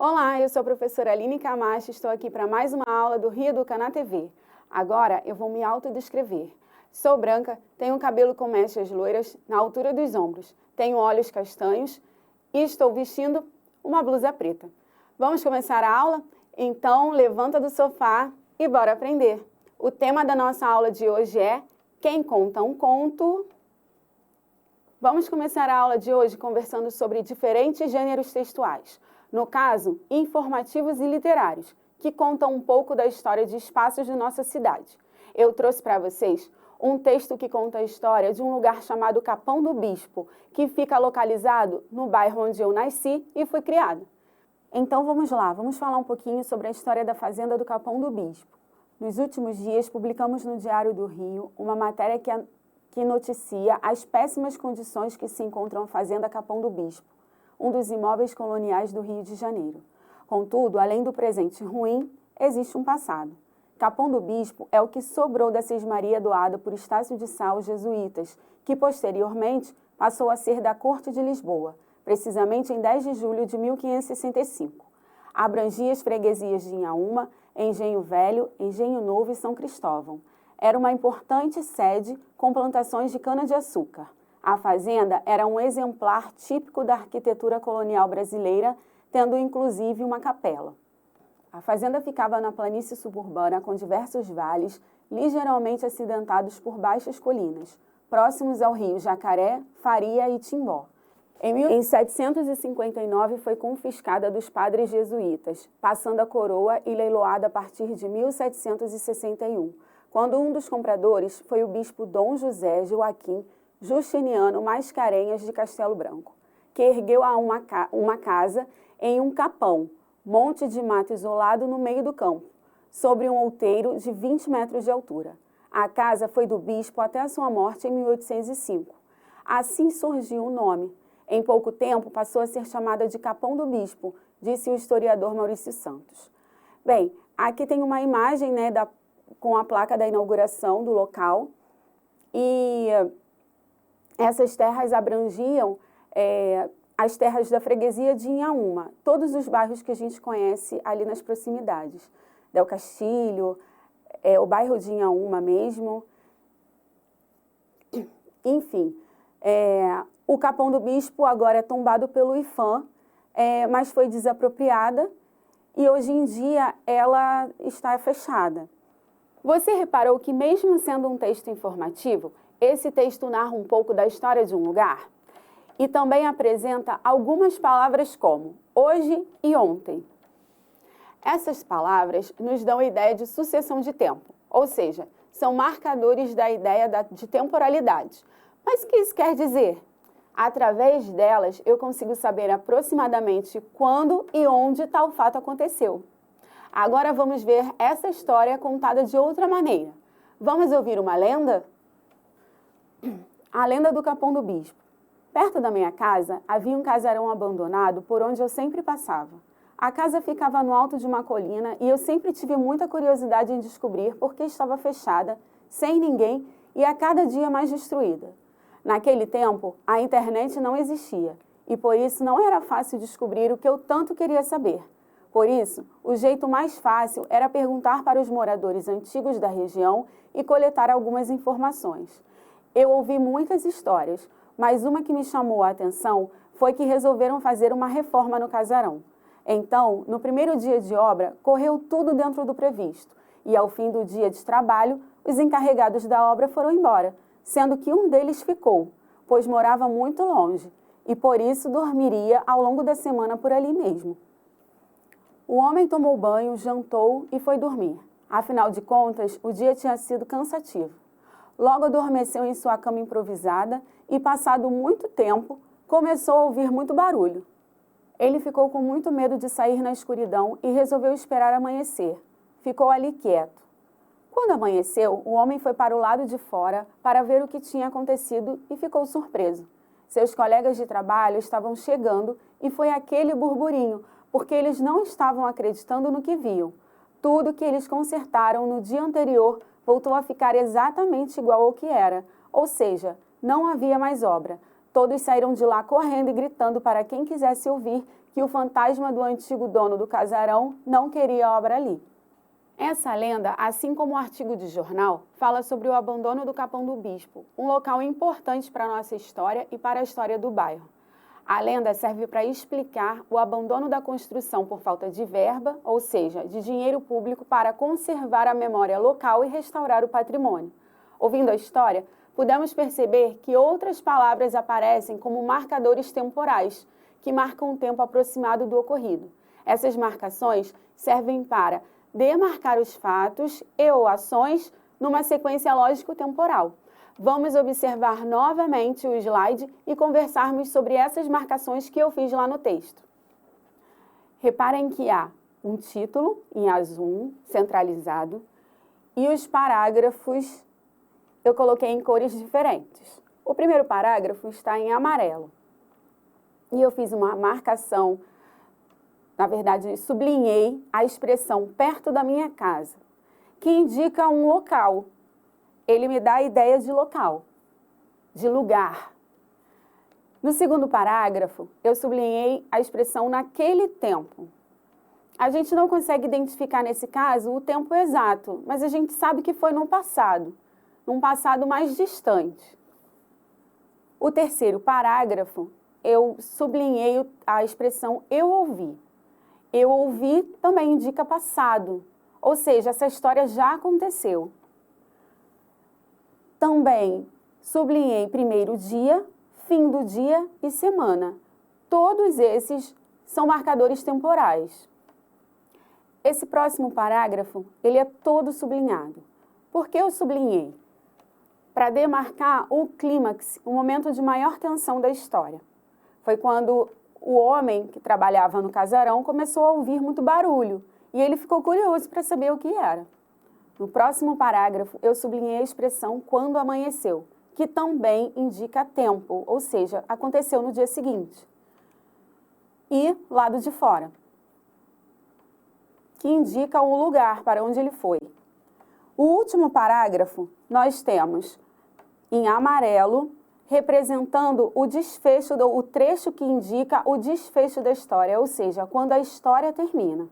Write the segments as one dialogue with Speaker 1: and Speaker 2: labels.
Speaker 1: Olá, eu sou a professora Aline Camacho, estou aqui para mais uma aula do Reeduca na TV. Agora eu vou me autodescrever. Sou branca, tenho cabelo com mechas loiras na altura dos ombros, tenho olhos castanhos e estou vestindo uma blusa preta. Vamos começar a aula? Então levanta do sofá e bora aprender. O tema da nossa aula de hoje é Quem conta um conto? Vamos começar a aula de hoje conversando sobre diferentes gêneros textuais. No caso, informativos e literários, que contam um pouco da história de espaços de nossa cidade. Eu trouxe para vocês um texto que conta a história de um lugar chamado Capão do Bispo, que fica localizado no bairro onde eu nasci e fui criada. Então vamos lá, vamos falar um pouquinho sobre a história da fazenda do Capão do Bispo. Nos últimos dias, publicamos no Diário do Rio uma matéria que noticia as péssimas condições que se encontram a fazenda Capão do Bispo, um dos imóveis coloniais do Rio de Janeiro. Contudo, além do presente ruim, existe um passado. Capão do Bispo é o que sobrou da cismaria doada por Estácio de Sá aos jesuítas, que posteriormente passou a ser da Corte de Lisboa, precisamente em 10 de julho de 1565. Abrangia as freguesias de Inhaúma, Engenho Velho, Engenho Novo e São Cristóvão. Era uma importante sede com plantações de cana-de-açúcar. A fazenda era um exemplar típico da arquitetura colonial brasileira, tendo inclusive uma capela. A fazenda ficava na planície suburbana com diversos vales, ligeiramente acidentados por baixas colinas, próximos ao rio Jacaré, Faria e Timbó. Em 1759 foi confiscada dos padres jesuítas, passando a coroa e leiloada a partir de 1761, quando um dos compradores foi o bispo Dom José Joaquim Justiniano Mascarenhas de Castelo Branco, que ergueu uma casa em um capão, monte de mato isolado no meio do campo, sobre um outeiro de 20 metros de altura. A casa foi do bispo até a sua morte em 1805. Assim surgiu o nome. Em pouco tempo passou a ser chamada de Capão do Bispo, disse o historiador Maurício Santos. Bem, aqui tem uma imagem, com a placa da inauguração do local e essas terras abrangiam as terras da freguesia de Inhaúma, todos os bairros que a gente conhece ali nas proximidades. Del Castilho, o bairro de Inhaúma mesmo. Enfim, o Capão do Bispo agora é tombado pelo IPHAN, mas foi desapropriada e hoje em dia ela está fechada. Você reparou que mesmo sendo um texto informativo, esse texto narra um pouco da história de um lugar? E também apresenta algumas palavras como hoje e ontem. Essas palavras nos dão a ideia de sucessão de tempo, ou seja, são marcadores da ideia de temporalidade. Mas o que isso quer dizer? Através delas, eu consigo saber aproximadamente quando e onde tal fato aconteceu. Agora vamos ver essa história contada de outra maneira. Vamos ouvir uma lenda? A lenda do Capão do Bispo. Perto da minha casa havia um casarão abandonado por onde eu sempre passava. A casa ficava no alto de uma colina e eu sempre tive muita curiosidade em descobrir por que estava fechada, sem ninguém e a cada dia mais destruída. Naquele tempo, a internet não existia e por isso não era fácil descobrir o que eu tanto queria saber. Por isso, o jeito mais fácil era perguntar para os moradores antigos da região e coletar algumas informações. Eu ouvi muitas histórias, mas uma que me chamou a atenção foi que resolveram fazer uma reforma no casarão. Então, no primeiro dia de obra, correu tudo dentro do previsto e ao fim do dia de trabalho, os encarregados da obra foram embora, sendo que um deles ficou, pois morava muito longe e por isso dormiria ao longo da semana por ali mesmo. O homem tomou banho, jantou e foi dormir. Afinal de contas, o dia tinha sido cansativo. Logo adormeceu em sua cama improvisada e, passado muito tempo, começou a ouvir muito barulho. Ele ficou com muito medo de sair na escuridão e resolveu esperar amanhecer. Ficou ali quieto. Quando amanheceu, o homem foi para o lado de fora para ver o que tinha acontecido e ficou surpreso. Seus colegas de trabalho estavam chegando e foi aquele burburinho, porque eles não estavam acreditando no que viam. Tudo que eles consertaram no dia anterior voltou a ficar exatamente igual ao que era, ou seja, não havia mais obra. Todos saíram de lá correndo e gritando para quem quisesse ouvir que o fantasma do antigo dono do casarão não queria obra ali. Essa lenda, assim como o artigo de jornal, fala sobre o abandono do Capão do Bispo, um local importante para a nossa história e para a história do bairro. A lenda serve para explicar o abandono da construção por falta de verba, ou seja, de dinheiro público para conservar a memória local e restaurar o patrimônio. Ouvindo a história, pudemos perceber que outras palavras aparecem como marcadores temporais, que marcam um tempo aproximado do ocorrido. Essas marcações servem para demarcar os fatos e ou ações numa sequência lógico-temporal. Vamos observar novamente o slide e conversarmos sobre essas marcações que eu fiz lá no texto. Reparem que há um título em azul, centralizado, e os parágrafos eu coloquei em cores diferentes. O primeiro parágrafo está em amarelo. E eu fiz uma marcação, na verdade, sublinhei a expressão perto da minha casa, que indica um local. Ele me dá a ideia de local, de lugar. No segundo parágrafo, eu sublinhei a expressão naquele tempo. A gente não consegue identificar, nesse caso, o tempo exato, mas a gente sabe que foi num passado mais distante. O terceiro parágrafo, eu sublinhei a expressão eu ouvi. Eu ouvi também indica passado, ou seja, essa história já aconteceu. Também sublinhei primeiro dia, fim do dia e semana. Todos esses são marcadores temporais. Esse próximo parágrafo, ele é todo sublinhado. Por que eu sublinhei? Para demarcar o clímax, o momento de maior tensão da história. Foi quando o homem que trabalhava no casarão começou a ouvir muito barulho e ele ficou curioso para saber o que era. No próximo parágrafo, eu sublinhei a expressão quando amanheceu, que também indica tempo, ou seja, aconteceu no dia seguinte. E lado de fora, que indica o lugar para onde ele foi. O último parágrafo, nós temos em amarelo, representando o desfecho, o trecho que indica o desfecho da história, ou seja, quando a história termina.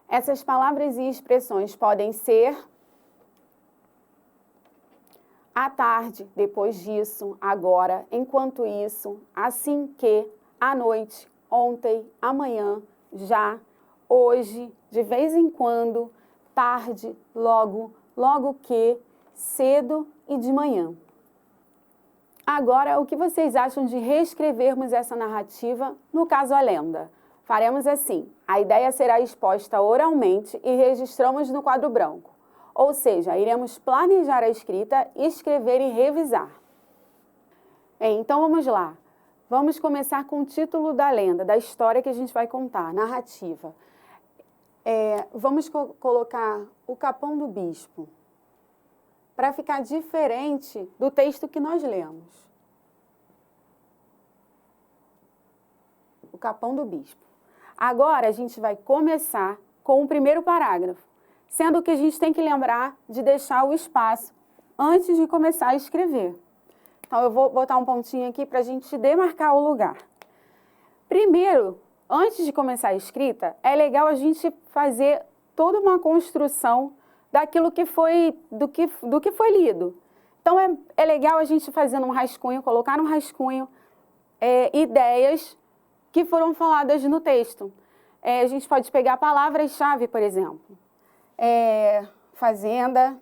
Speaker 1: Essas palavras e expressões podem ser à tarde, depois disso, agora, enquanto isso, assim que, à noite, ontem, amanhã, já, hoje, de vez em quando, tarde, logo, logo que, cedo e de manhã. Agora, o que vocês acham de reescrevermos essa narrativa, no caso a lenda? Faremos assim, a ideia será exposta oralmente e registramos no quadro branco. Ou seja, iremos planejar a escrita, escrever e revisar. Então vamos lá. Vamos começar com o título da lenda, da história que a gente vai contar, narrativa. Vamos colocar o Capão do Bispo, para ficar diferente do texto que nós lemos. O Capão do Bispo. Agora, a gente vai começar com o primeiro parágrafo, sendo que a gente tem que lembrar de deixar o espaço antes de começar a escrever. Então, eu vou botar um pontinho aqui para a gente demarcar o lugar. Primeiro, antes de começar a escrita, é legal a gente fazer toda uma construção daquilo que foi, do que foi lido. Então, é legal a gente fazer um rascunho, colocar no rascunho ideias que foram faladas no texto. A gente pode pegar palavras-chave, por exemplo. Fazenda.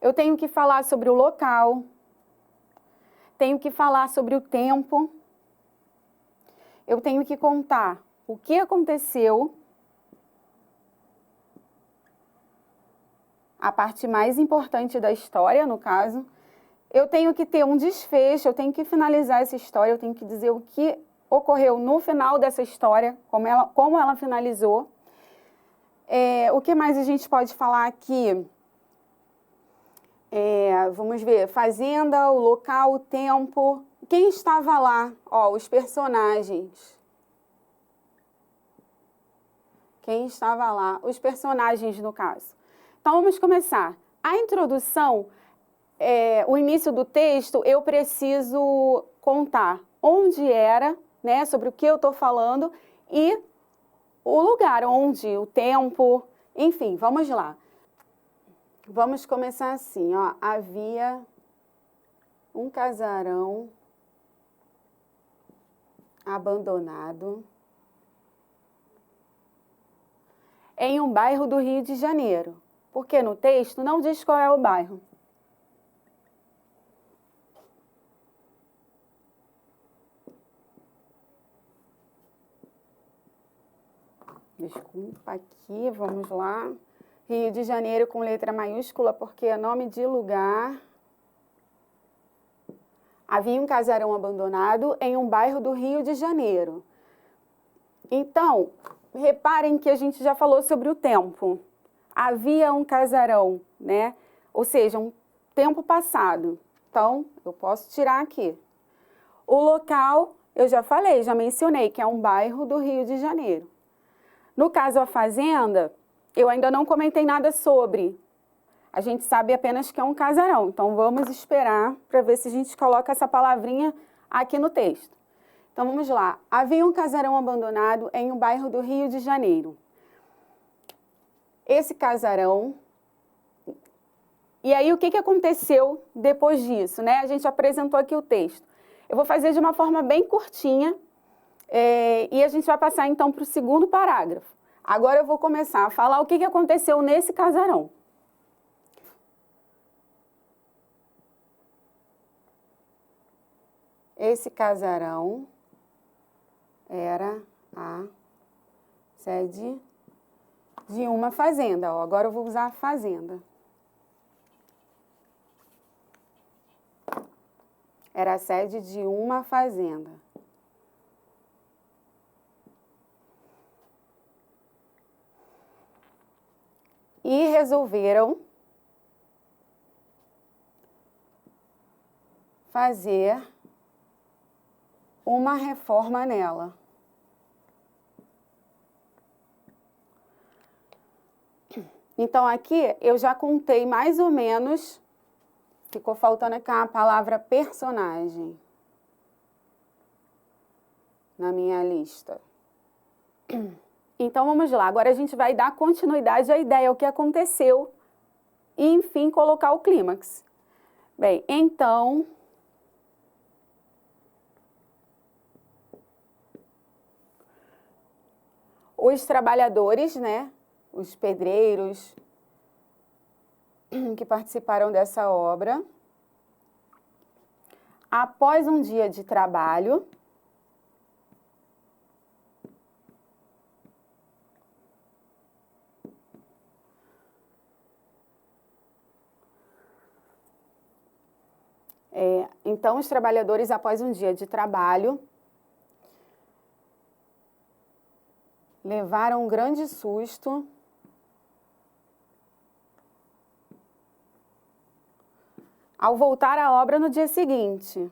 Speaker 1: Eu tenho que falar sobre o local. Tenho que falar sobre o tempo. Eu tenho que contar o que aconteceu, a parte mais importante da história, no caso. Eu tenho que ter um desfecho, eu tenho que finalizar essa história, eu tenho que dizer o que ocorreu no final dessa história, como ela finalizou. O que mais a gente pode falar aqui? Vamos ver, fazenda, o local, o tempo. Quem estava lá? Os personagens. Quem estava lá? Os personagens, no caso. Então, vamos começar. A introdução o início do texto, eu preciso contar onde era, né, sobre o que eu estou falando e o lugar onde, o tempo, enfim, vamos lá. Vamos começar assim, ó. Havia um casarão abandonado em um bairro do Rio de Janeiro, porque no texto não diz qual é o bairro. Desculpa aqui, vamos lá. Rio de Janeiro com letra maiúscula, porque é nome de lugar. Havia um casarão abandonado em um bairro do Rio de Janeiro. Então, reparem que a gente já falou sobre o tempo. Havia um casarão, né? Ou seja, um tempo passado. Então, eu posso tirar aqui. O local, eu já falei, já mencionei, que é um bairro do Rio de Janeiro. No caso, a fazenda, eu ainda não comentei nada sobre. A gente sabe apenas que é um casarão. Então, vamos esperar para ver se a gente coloca essa palavrinha aqui no texto. Então, vamos lá. Havia um casarão abandonado em um bairro do Rio de Janeiro. Esse casarão... E aí, o que aconteceu depois disso, né? A gente apresentou aqui o texto. Eu vou fazer de uma forma bem curtinha e a gente vai passar, então, para o segundo parágrafo. Agora eu vou começar a falar o que aconteceu nesse casarão. Esse casarão era a sede de uma fazenda. Ó, agora eu vou usar fazenda. Era a sede de uma fazenda. E resolveram fazer uma reforma nela. Então, aqui eu já contei mais ou menos, ficou faltando aqui a palavra personagem na minha lista. Então, vamos lá. Agora a gente vai dar continuidade à ideia, ao que aconteceu e, enfim, colocar o clímax. Bem, então... Os trabalhadores, né, os pedreiros que participaram dessa obra, após um dia de trabalho, então os trabalhadores, após um dia de trabalho, levaram um grande susto ao voltar à obra no dia seguinte.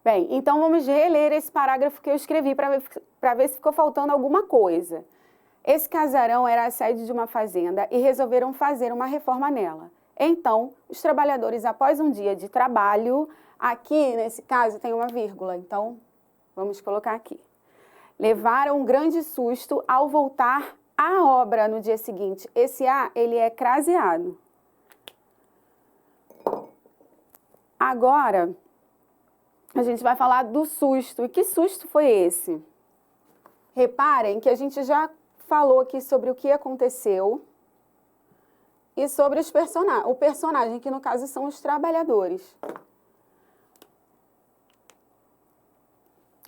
Speaker 1: Bem, então vamos reler esse parágrafo que eu escrevi para ver se ficou faltando alguma coisa. Esse casarão era a sede de uma fazenda e resolveram fazer uma reforma nela. Então, os trabalhadores, após um dia de trabalho, aqui nesse caso tem uma vírgula, então vamos colocar aqui. Levaram um grande susto ao voltar à obra no dia seguinte. Esse A, ele é craseado. Agora, a gente vai falar do susto. E que susto foi esse? Reparem que a gente já falou aqui sobre o que aconteceu e sobre os o personagem, que no caso são os trabalhadores.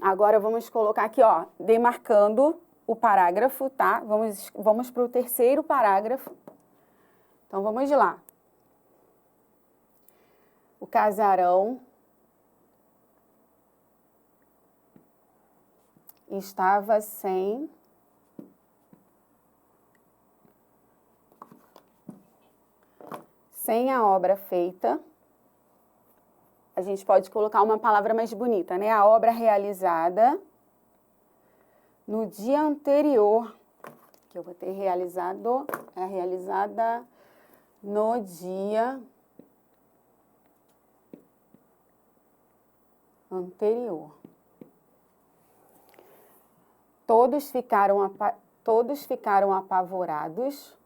Speaker 1: Agora vamos colocar aqui, ó, demarcando o parágrafo, tá? Vamos para o terceiro parágrafo. Então vamos lá. O casarão estava sem sem a obra feita. A gente pode colocar uma palavra mais bonita, né? A obra realizada no dia anterior, que eu vou ter realizado, é realizada no dia anterior. Todos ficaram apavorados.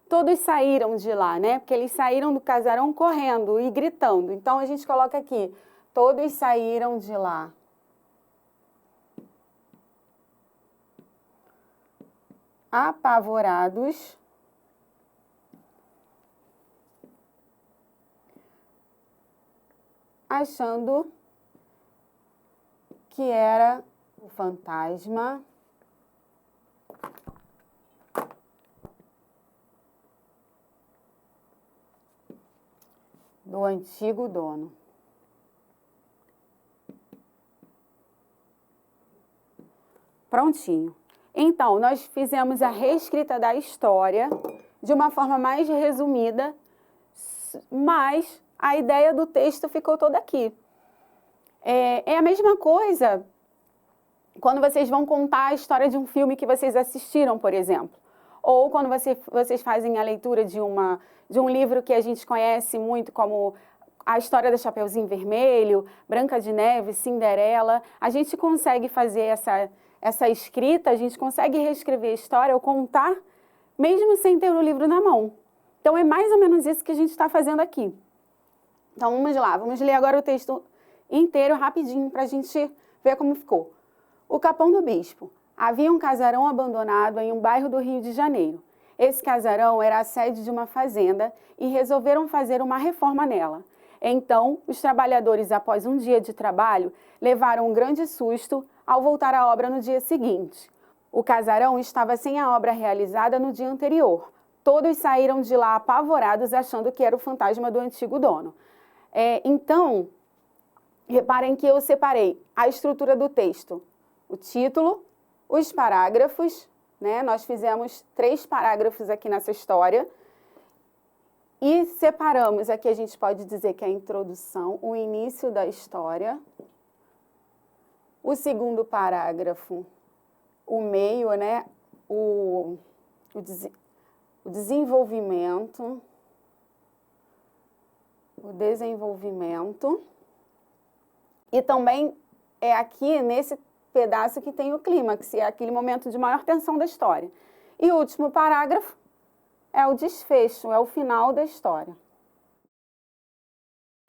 Speaker 1: Todos saíram de lá, né? Porque eles saíram do casarão correndo e gritando. Então, a gente coloca aqui, todos saíram de lá. Apavorados. Achando que era o fantasma do antigo dono. Prontinho. Então, nós fizemos a reescrita da história de uma forma mais resumida, mas a ideia do texto ficou toda aqui. É a mesma coisa quando vocês vão contar a história de um filme que vocês assistiram, por exemplo. Ou quando vocês fazem a leitura de um livro que a gente conhece muito, como a história da Chapeuzinho Vermelho, Branca de Neve, Cinderela. A gente consegue fazer essa escrita, a gente consegue reescrever a história ou contar, mesmo sem ter o livro na mão. Então, é mais ou menos isso que a gente está fazendo aqui. Então, vamos lá, vamos ler agora o texto inteiro, rapidinho, para a gente ver como ficou. O Capão do Bispo. Havia um casarão abandonado em um bairro do Rio de Janeiro. Esse casarão era a sede de uma fazenda e resolveram fazer uma reforma nela. Então, os trabalhadores, após um dia de trabalho, levaram um grande susto ao voltar à obra no dia seguinte. O casarão estava sem a obra realizada no dia anterior. Todos saíram de lá apavorados, achando que era o fantasma do antigo dono. Então, reparem que eu separei a estrutura do texto, o título, os parágrafos, né? Nós fizemos 3 parágrafos aqui nessa história. E separamos, aqui a gente pode dizer que é a introdução, o início da história. O segundo parágrafo, o meio, né? O desenvolvimento. O desenvolvimento. E também é aqui nesse pedaço que tem o clímax, é aquele momento de maior tensão da história. E o último parágrafo é o desfecho, é o final da história.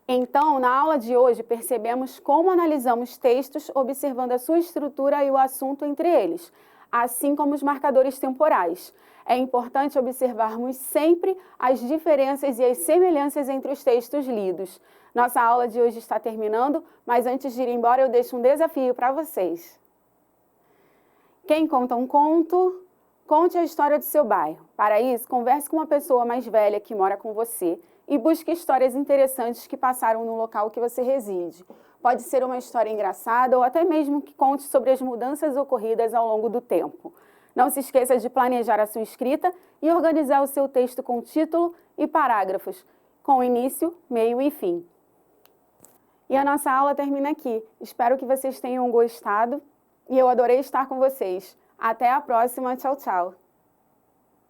Speaker 1: Então, na aula de hoje, percebemos como analisamos textos observando a sua estrutura e o assunto entre eles, assim como os marcadores temporais. É importante observarmos sempre as diferenças e as semelhanças entre os textos lidos. Nossa aula de hoje está terminando, mas antes de ir embora eu deixo um desafio para vocês. Quem conta um conto, conte a história do seu bairro. Para isso, converse com uma pessoa mais velha que mora com você e busque histórias interessantes que passaram no local que você reside. Pode ser uma história engraçada ou até mesmo que conte sobre as mudanças ocorridas ao longo do tempo. Não se esqueça de planejar a sua escrita e organizar o seu texto com título e parágrafos, com início, meio e fim. E a nossa aula termina aqui. Espero que vocês tenham gostado e eu adorei estar com vocês. Até a próxima. Tchau, tchau.